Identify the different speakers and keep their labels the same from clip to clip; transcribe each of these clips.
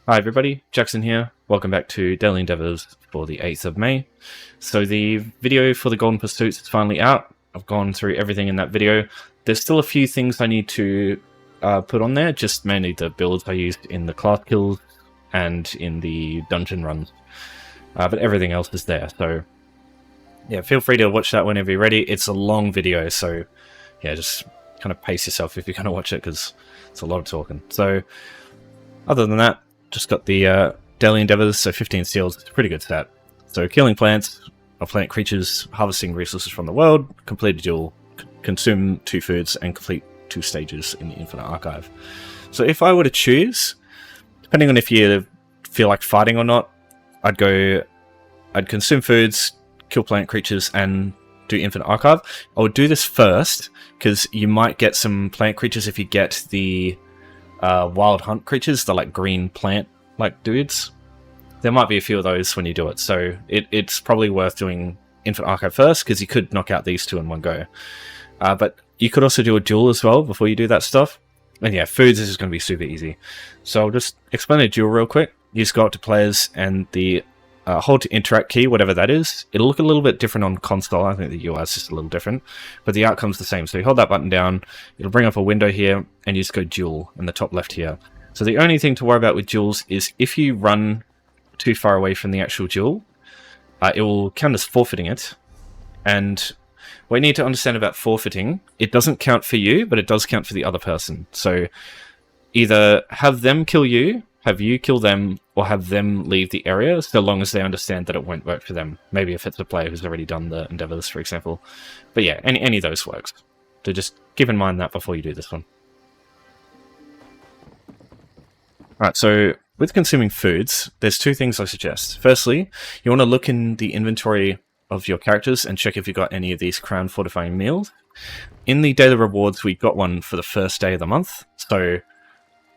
Speaker 1: Hi everybody, Jackson here. Welcome back to Daily Endeavours for the 8th of May. So the video for the Golden Pursuits is finally out. I've gone through everything in that video. There's still a few things I need to put on there, just mainly the builds I used in the class kills and in the dungeon runs. But everything else is there, so yeah, feel free to watch that whenever you're ready. It's a long video, so yeah, just kind of pace yourself if you're going to watch it, because it's a lot of talking. So other than that, just got the Daily Endeavours, so 15 seals, it's a pretty good stat. So killing plants or plant creatures, harvesting resources from the world, complete a duel, consume 2 foods, and complete 2 stages in the Infinite Archive. So if I were to choose, depending on if you feel like fighting or not, I'd consume foods, kill plant creatures, and do Infinite Archive. I would do this first, because you might get some plant creatures if you get the wild hunt creatures, the like green plant like dudes. There might be a few of those when you do it, so it's probably worth doing Infinite Archive first, because you could knock out these 2 in one go. But you could also do a duel as well before you do that stuff. And yeah, foods is just going to be super easy. So I'll just explain a duel real quick. You just go up to players and the hold to interact key, whatever that is. It'll look a little bit different on console. I think the UI is just a little different, but the outcome's the same. So you hold that button down, it'll bring up a window here, and you just go duel in the top left here. So the only thing to worry about with duels is if you run too far away from the actual duel, it will count as forfeiting it. And what you need to understand about forfeiting, it doesn't count for you, but it does count for the other person. So either have them kill you, have you kill them, or have them leave the area, so long as they understand that it won't work for them. Maybe if it's a player who's already done the endeavors, for example. But yeah, any of those works. So just keep in mind that before you do this one. Alright, so with consuming foods, there's 2 things I suggest. Firstly, you want to look in the inventory of your characters and check if you've got any of these crown fortifying meals. In the daily rewards, we got one for the first day of the month, so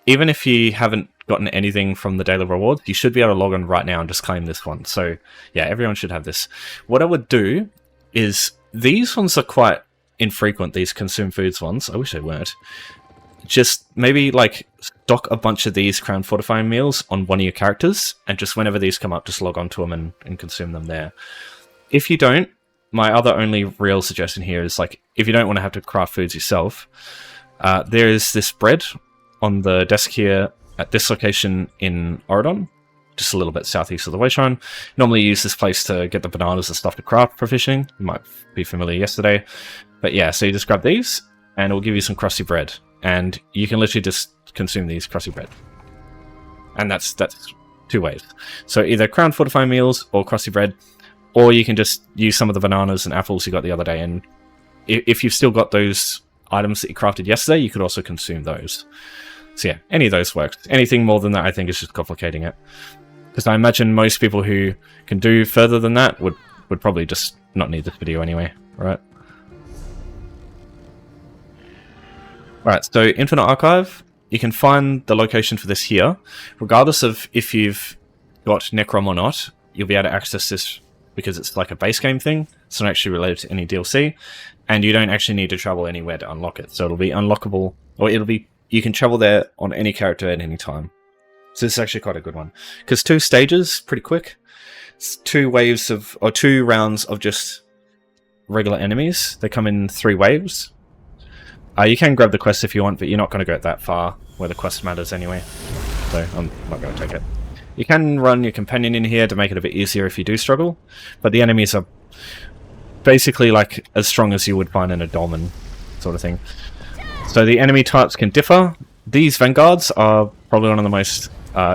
Speaker 1: even if you haven't gotten anything from the daily rewards, you should be able to log on right now and just claim this one. So yeah, everyone should have this. What I would do is, these ones are quite infrequent, these consume foods ones. I wish they weren't. Just maybe like stock a bunch of these crown fortifying meals on one of your characters, and just whenever these come up, just log on to them and consume them there. If you don't, my other only real suggestion here is, like, if you don't want to have to craft foods yourself, there is this bread on the desk here at this location in Oridon, just a little bit southeast of the Wayshrine. Normally use this place to get the bananas and stuff to craft for fishing. You might be familiar yesterday. But yeah, so you just grab these, and it will give you some crusty bread. And you can literally just consume these crusty bread. And that's 2 ways. So either crown fortifying meals or crusty bread, or you can just use some of the bananas and apples you got the other day. And if you've still got those items that you crafted yesterday, you could also consume those. So yeah, any of those works. Anything more than that, I think, is just complicating it. Because I imagine most people who can do further than that would probably just not need this video anyway, right? Alright, so Infinite Archive, you can find the location for this here. Regardless of if you've got Necrom or not, you'll be able to access this because it's like a base game thing. It's not actually related to any DLC, and you don't actually need to travel anywhere to unlock it. So it'll be unlockable, or you can travel there on any character at any time. So this is actually quite a good one. Because 2 stages, pretty quick. It's 2 waves of, or 2 rounds of just regular enemies. They come in 3 waves. You can grab the quest if you want, but you're not going to go that far where the quest matters anyway. So I'm not going to take it. You can run your companion in here to make it a bit easier if you do struggle. But the enemies are basically like as strong as you would find in a dolmen sort of thing. So the enemy types can differ. These vanguards are probably one of the most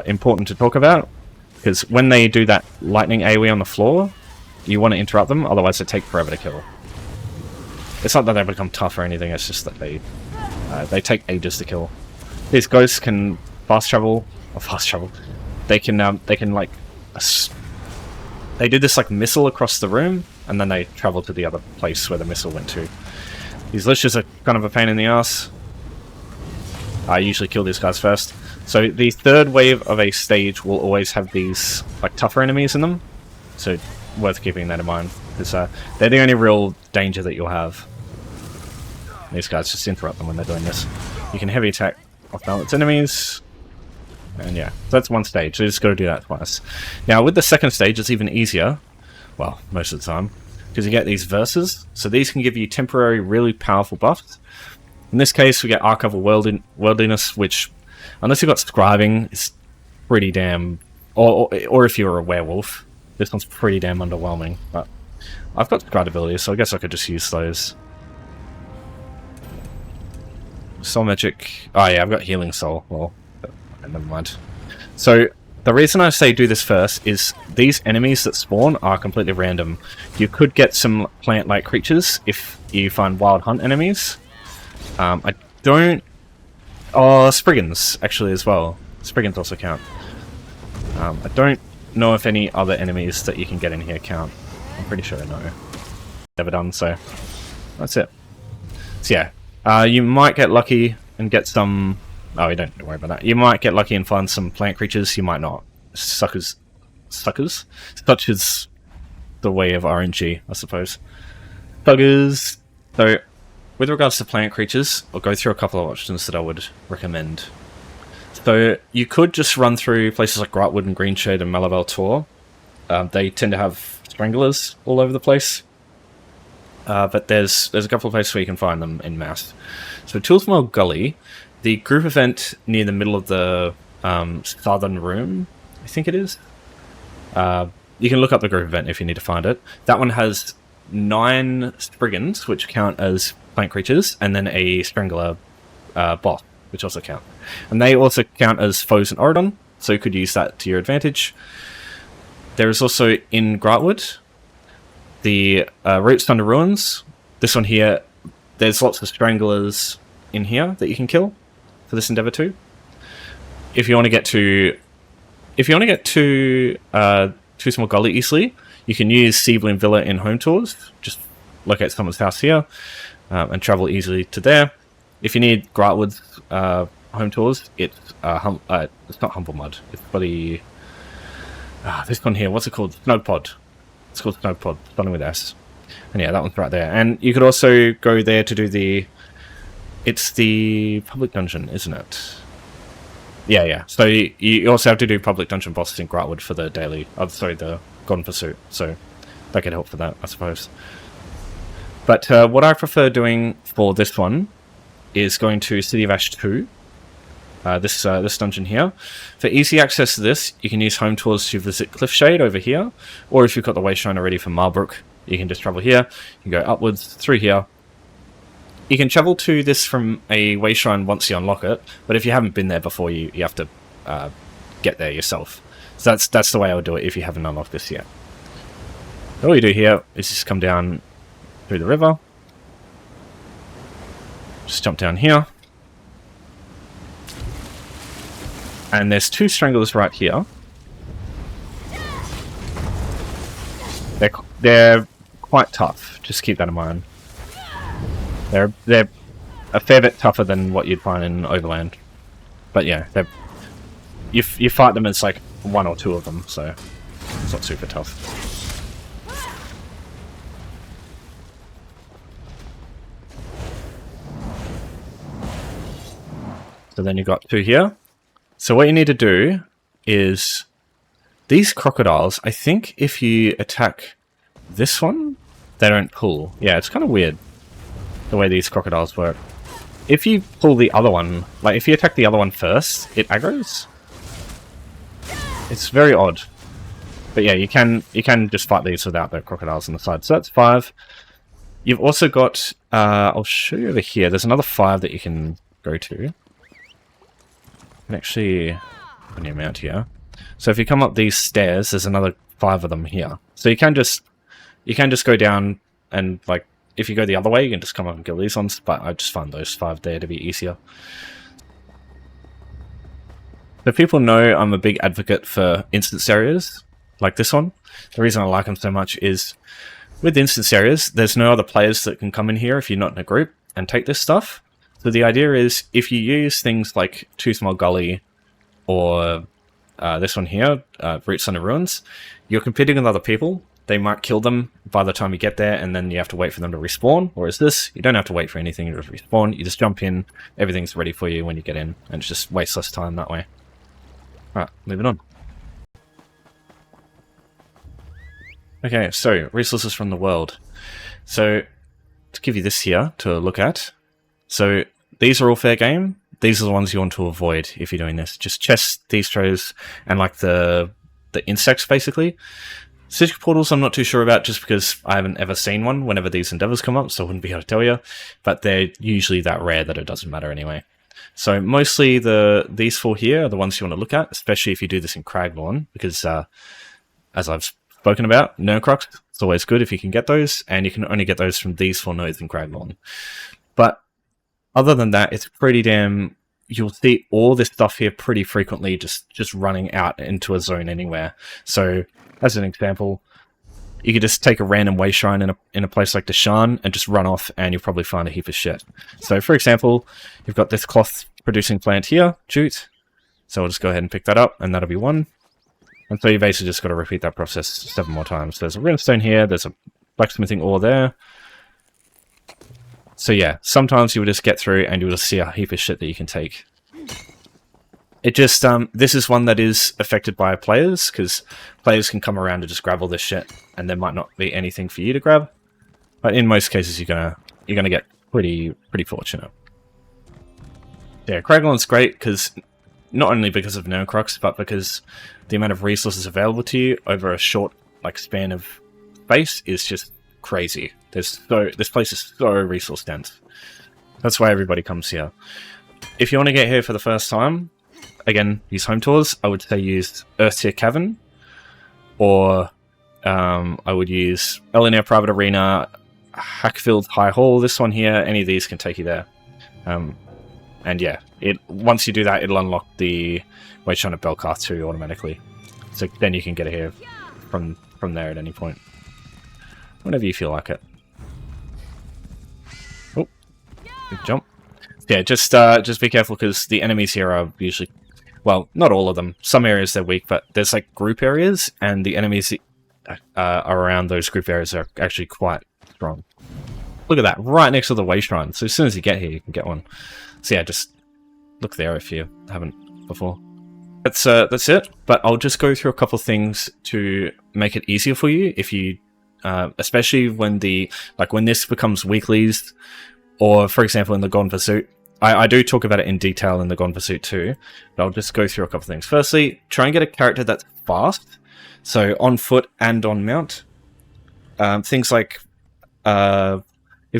Speaker 1: important to talk about, because when they do that lightning AoE on the floor, you want to interrupt them, otherwise they take forever to kill. It's not that they become tough or anything, it's just that they take ages to kill. These ghosts can fast travel. They can like they do this like missile across the room, and then they travel to the other place where the missile went to. These liches are kind of a pain in the ass. I usually kill these guys first. So the 3rd wave of a stage will always have these like tougher enemies in them. So worth keeping that in mind, because they're the only real danger that you'll have. These guys just interrupt them when they're doing this. You can heavy attack off balance enemies. And yeah, so that's one stage. So you just got to do that twice. Now with the second stage, it's even easier. Well, most of the time, because you get these verses. So these can give you temporary, really powerful buffs. In this case, we get Archive of Worldliness, which, unless you've got Scribing, is pretty damn... Or if you're a werewolf, this one's pretty damn underwhelming. But I've got Scribe abilities, so I guess I could just use those. Soul Magic... Oh yeah, I've got Healing Soul. Well, never mind. So, the reason I say do this first is these enemies that spawn are completely random. You could get some plant-like creatures if you find Wild Hunt enemies. I don't... Oh, Spriggans, actually, as well. Spriggans also count. I don't know if any other enemies that you can get in here count. I'm pretty sure I know. Never done, so that's it. So yeah, you might get lucky and get some... Oh, you don't worry about that. You might get lucky and find some plant creatures, you might not. Suckers? Such as the way of RNG, I suppose. Buggers! So, with regards to plant creatures, I'll go through a couple of options that I would recommend. So, you could just run through places like Grightwood and Greenshade and Malaval Tor. They tend to have stranglers all over the place. But there's a couple of places where you can find them en masse. So, Toolsmill Gully, the group event near the middle of the southern room, I think it is. You can look up the group event if you need to find it. That one has 9 Spriggans, which count as plant creatures, and then a Strangler boss, which also count. And they also count as foes in Oridon, so you could use that to your advantage. There is also in Grightwood the Roots Under Ruins. This one here, there's lots of Stranglers in here that you can kill for this endeavor too. If you want to get to Toolsmill Gully easily, you can use Seabloom Villa in Home Tours. Just locate someone's house here and travel easily to there. If you need Grightwood's Home Tours, it's not Humble Mud. It's bloody this one here. What's it called? Snowpod. It's called Snowpod. Starting with S. And yeah, that one's right there. And you could also go there to do the... It's the public dungeon, isn't it? Yeah. So you also have to do public dungeon bosses in Grightwood for the daily... the Golden Pursuit. So that could help for that, I suppose. But what I prefer doing for this one is going to City of Ash 2. This dungeon here. For easy access to this, you can use Home Tours to visit Cliffshade over here. Or if you've got the Wayshrine already for Marbrook, you can just travel here. You can go upwards through here. You can travel to this from a Wayshrine once you unlock it, but if you haven't been there before, you have to get there yourself. So that's the way I would do it if you haven't unlocked this yet. All you do here is just come down through the river. Just jump down here. And there's 2 Stranglers right here. They're quite tough, just keep that in mind. They're a fair bit tougher than what you'd find in Overland. But yeah, you fight them as like 1 or 2 of them, so it's not super tough. So then you've got 2 here. So what you need to do is these crocodiles, I think if you attack this one, they don't pull. Yeah, it's kind of weird the way these crocodiles work. If you pull the other one, like if you attack the other one first, it aggroes. It's very odd. But yeah, you can just fight these without the crocodiles on the side. So that's 5. You've also got, I'll show you over here, there's another 5 that you can go to. You can actually put your mount here. So if you come up these stairs, there's another 5 of them here. So you can just go down and like, if you go the other way, you can just come up and kill these ones, but I just find those 5 there to be easier. So people know I'm a big advocate for instance areas, like this one. The reason I like them so much is, with instance areas, there's no other players that can come in here if you're not in a group and take this stuff. So the idea is, if you use things like Toolsmill Gully, or this one here, Roots Under Ruins, you're competing with other people. They might kill them by the time you get there, and then you have to wait for them to respawn. Whereas this, you don't have to wait for anything to respawn. You just jump in, everything's ready for you when you get in, and it just wastes less time that way. Right, moving on. Okay, so resources from the world. So to give you this here to look at. So these are all fair game. These are the ones you want to avoid if you're doing this. Just chests, Thieves Troves, and like the insects basically. Psijic Portals I'm not too sure about just because I haven't ever seen one whenever these endeavors come up, so I wouldn't be able to tell you. But they're usually that rare that it doesn't matter anyway. So mostly these four here are the ones you want to look at, especially if you do this in Craglorn, because as I've spoken about, Nurkrux, it's always good if you can get those, and you can only get those from these four nodes in Craglorn. But other than that, it's pretty damn... You'll see all this stuff here pretty frequently just running out into a zone anywhere. So, as an example, you could just take a random way shrine in a place like Deshan and just run off, and you'll probably find a heap of shit. So, for example, you've got this cloth-producing plant here, jute. So I'll just go ahead and pick that up, and that'll be one. And so you basically just got to repeat that process 7 more times. There's a Runestone here, there's a Blacksmithing Ore there. So yeah, sometimes you will just get through and you'll just see a heap of shit that you can take. It just, this is one that is affected by players, because players can come around and just grab all this shit, and there might not be anything for you to grab. But in most cases, you're gonna get pretty fortunate. Yeah, Craglorn's great, because not only because of Nurkrux, but because the amount of resources available to you over a short span of space is just crazy. This place is so resource dense. That's why everybody comes here. If you want to get here for the first time, again, use home tours. I would say use Earth Tier Cavern, or I would use Elinor Private Arena, Hackfield High Hall. This one here, any of these can take you there. And yeah, once you do that, it'll unlock the Wage Shrine of Belkarth too automatically. So then you can get it here from there at any point, whenever you feel like it. Oh, good jump. Yeah, just be careful, because the enemies here are usually, well, not all of them. Some areas they're weak, but there's like group areas, and the enemies around those group areas are actually quite strong. Look at that, right next to the Way Shrine. So as soon as you get here, you can get one. So yeah, just look there if you haven't before. That's it. But I'll just go through a couple of things to make it easier for you if you, especially when when this becomes weeklies, or for example in the Gone Pursuit. I do talk about it in detail in the Gone Pursuit too, but I'll just go through a couple of things. Firstly, try and get a character that's fast, so on foot and on mount. Things like if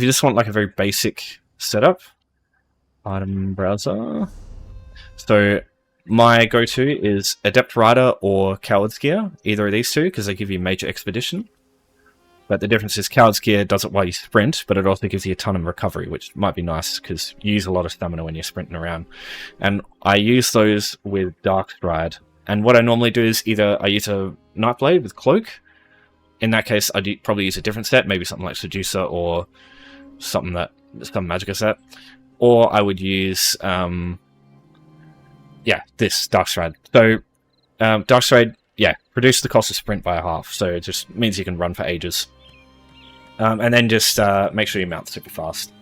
Speaker 1: you just want like a very basic setup, item browser. So my go-to is Adept Rider or Coward's Gear, either of these two, because they give you major expedition. But the difference is Coward's Gear does it while you sprint, but it also gives you a ton of recovery, which might be nice because you use a lot of stamina when you're sprinting around. And I use those with Dark Stride. And what I normally do is either I use a Nightblade with Cloak. In that case, I'd probably use a different set, maybe something like Seducer or some Magicka set. Or I would use, this Dark Stride. So, Dark Stride, reduce the cost of sprint by a half, so it just means you can run for ages. And then just make sure you mount super fast.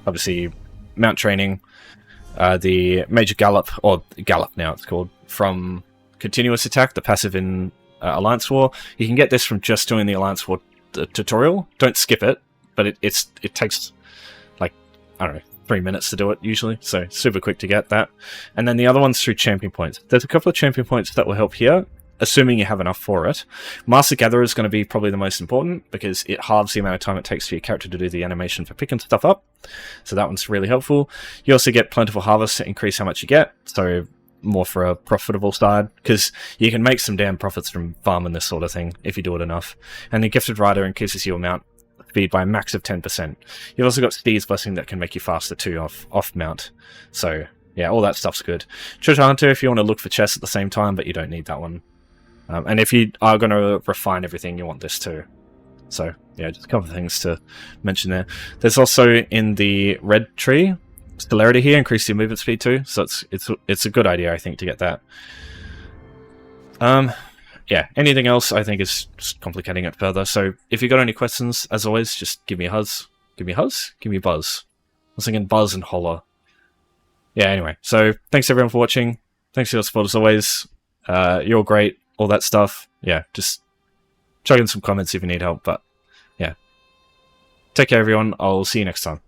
Speaker 1: Obviously, mount training, the Major Gallop, or Gallop now it's called, from Continuous Attack, the passive in Alliance War. You can get this from just doing the Alliance War tutorial. Don't skip it, but it takes, like, I don't know, 3 minutes to do it usually, so super quick to get that. And then the other one's through champion points. There's a couple of champion points that will help here, assuming you have enough for it. Master Gatherer is going to be probably the most important, because it halves the amount of time it takes for your character to do the animation for picking stuff up. So that one's really helpful. You also get Plentiful Harvest to increase how much you get, so more for a profitable side, because you can make some damn profits from farming this sort of thing if you do it enough. And the Gifted Rider increases your mount speed by a max of 10%. You've also got Steed's Blessing that can make you faster too off mount. So yeah, all that stuff's good. Treasure Hunter if you want to look for chests at the same time, but you don't need that one. And if you are going to refine everything, you want this too. So yeah, just a couple of things to mention there. There's also in the red tree, Celerity here, increase your movement speed too. So it's a good idea, I think, to get that. Yeah, anything else I think is just complicating it further. So if you got any questions, as always, just give me a huzz. Give me a huzz? Give me a buzz. I was thinking buzz and holler. Yeah, anyway. So thanks everyone for watching. Thanks for your support as always. You're great, all that stuff. Yeah, just chuck in some comments if you need help. But yeah, take care, everyone. I'll see you next time.